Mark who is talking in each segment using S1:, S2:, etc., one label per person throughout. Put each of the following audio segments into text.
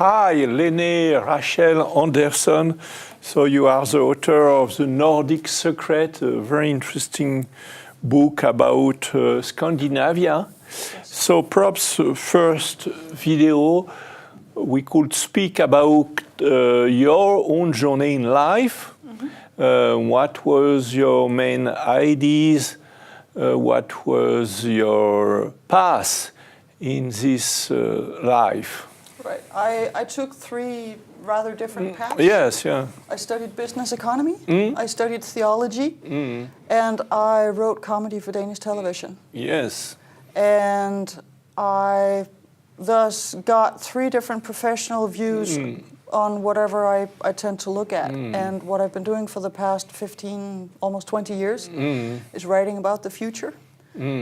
S1: Hi, Lene Rachel Andersen. So you are the author of the Nordic Secret, a very interesting book about Scandinavia. Yes. So perhaps first video, we could speak about your own journey in life. Mm-hmm. What was your main ideas? What was your path in this life?
S2: Right. I took three rather different paths.
S1: Yes, yeah.
S2: I studied business economy, I studied theology, and I wrote comedy for Danish television.
S1: Yes.
S2: And I thus got three different professional views on whatever I tend to look at. And what I've been doing for the past 15, almost 20 years is writing about the future.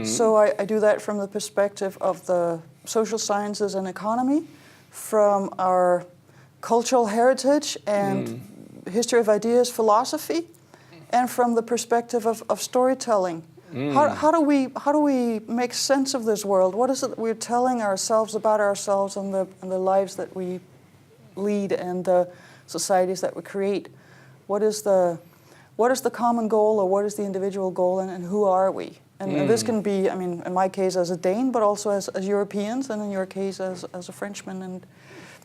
S2: So I do that from the perspective of the social sciences and economy, from our cultural heritage and history of ideas, philosophy, and from the perspective of storytelling. How do we make sense of this world? What is it that we're telling ourselves about ourselves and the lives that we lead and the societies that we create? What is the common goal, or what is the individual goal, and who are we? And this can be, I mean, in my case as a Dane, but also as Europeans, and in your case as a Frenchman and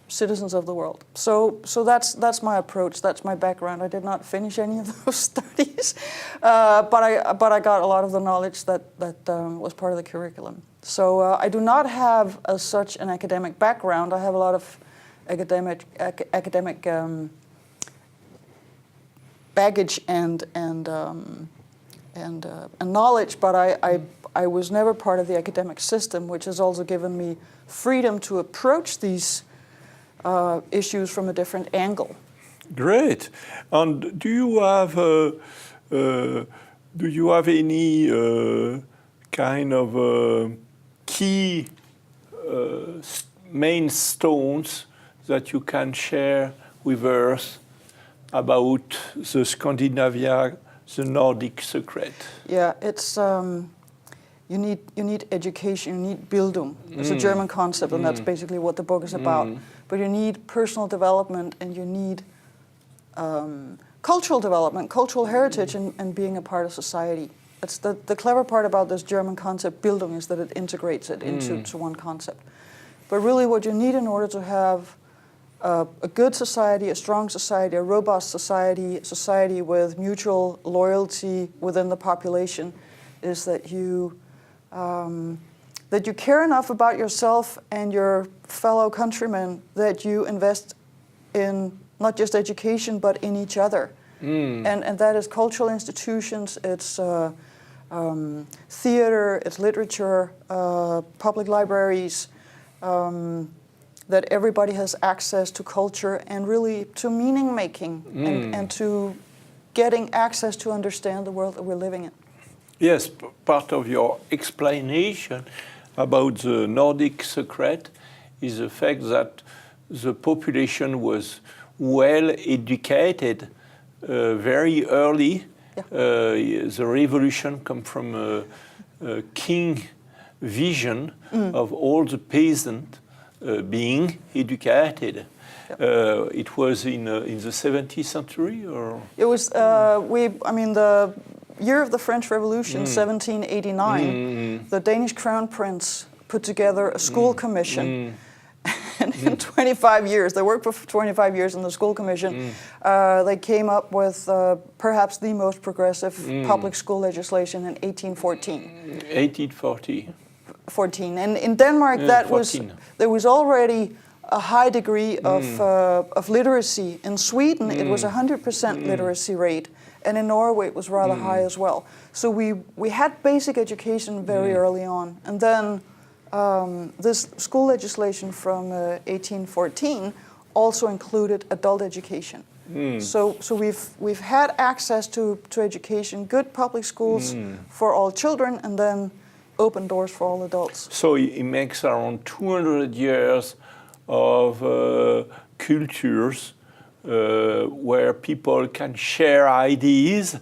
S2: citizens of the world. So that's my approach. That's my background. I did not finish any of those studies, but I got a lot of the knowledge that was part of the curriculum. So I do not have as such an academic background. I have a lot of academic baggage and knowledge, but I was never part of the academic system, which has also given me freedom to approach these issues from a different angle.
S1: Great. And do you have any kind of key main stones that you can share with us about the Scandinavia, the Nordic secret? Yeah,
S2: it's you need education. You need Bildung. It's a German concept, and that's basically what the book is about. But you need personal development, and you need cultural development, cultural heritage, and being a part of society. That's the clever part about this German concept, Bildung, is that it integrates it into one concept. But really what you need in order to have a good society, a strong society, a robust society, a society with mutual loyalty within the population, is that you care enough about yourself and your fellow countrymen that you invest in not just education but in each other. And that is cultural institutions, it's theater, it's literature, public libraries, that everybody has access to culture and really to meaning making and to getting access to understand the world that we're living in.
S1: Yes, part of your explanation about the Nordic secret is the fact that the population was well educated very early. Yeah. The revolution came from a king vision of all the peasants being educated. Yep. It was in the 17th century, or
S2: it was. The year of the French Revolution, 1789. The Danish crown prince put together a school commission, and in 25 years, they worked for 25 years in the school commission. They came up with perhaps the most progressive public school legislation in 1814.
S1: 1840.
S2: 14. And in Denmark, there was already a high degree of literacy. In Sweden, it was 100% literacy rate, and in Norway, it was rather high as well. So we had basic education very early on, and then this school legislation from 1814 also included adult education. So we've had access to education, good public schools for all children, and then open doors for all adults.
S1: So it makes around 200 years of cultures where people can share ideas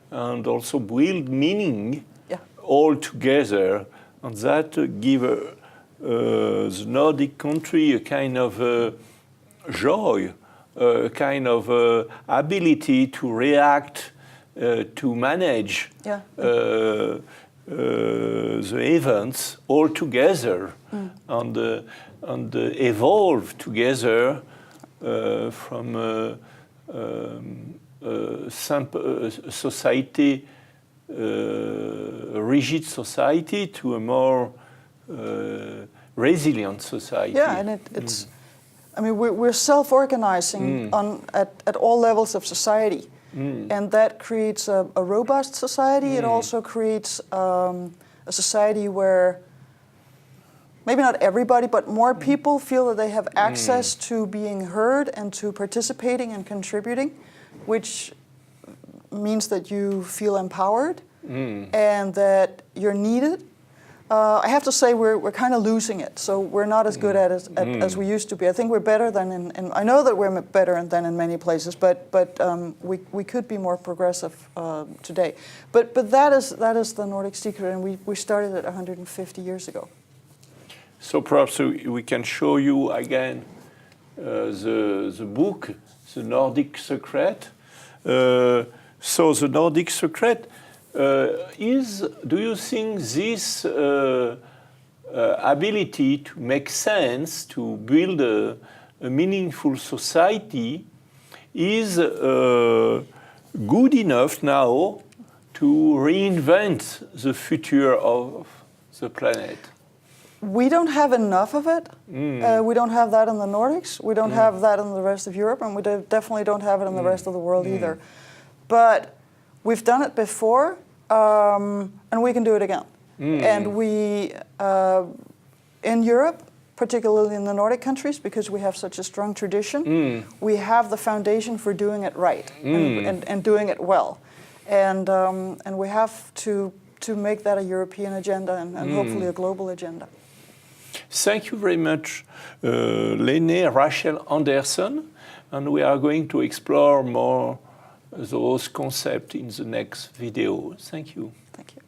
S1: and also build meaning all together, and that give the Nordic country a kind of joy, kind of ability to react, to manage the events all together and evolve together from a society, a rigid society, to a more resilient society.
S2: Yeah, and it's, I mean, we're self-organizing at all levels of society. And that creates a robust society. It also creates a society where maybe not everybody, but more people feel that they have access to being heard and to participating and contributing, which means that you feel empowered and that you're needed. I have to say we're kind of losing it, so we're not as good at it as we used to be. I think we're better than in I know that we're better than in many places, but we could be more progressive today. But that is the Nordic secret, and we started it 150 years ago.
S1: So perhaps we can show you again the book, The Nordic Secret. So the Nordic Secret is, do you think this ability to make sense, to build a meaningful society is good enough now to reinvent the future of the planet?
S2: We don't have enough of it. We don't have that in the Nordics. We don't have that in the rest of Europe, and we definitely don't have it in the rest of the world either. But we've done it before, and we can do it again. And we, in Europe, particularly in the Nordic countries, because we have such a strong tradition, we have the foundation for doing it right and doing it well. And we have to make that a European agenda and hopefully a global agenda.
S1: Thank you very much, Lene Rachel Andersen, and we are going to explore more those concepts in the next video. Thank you.
S2: Thank you.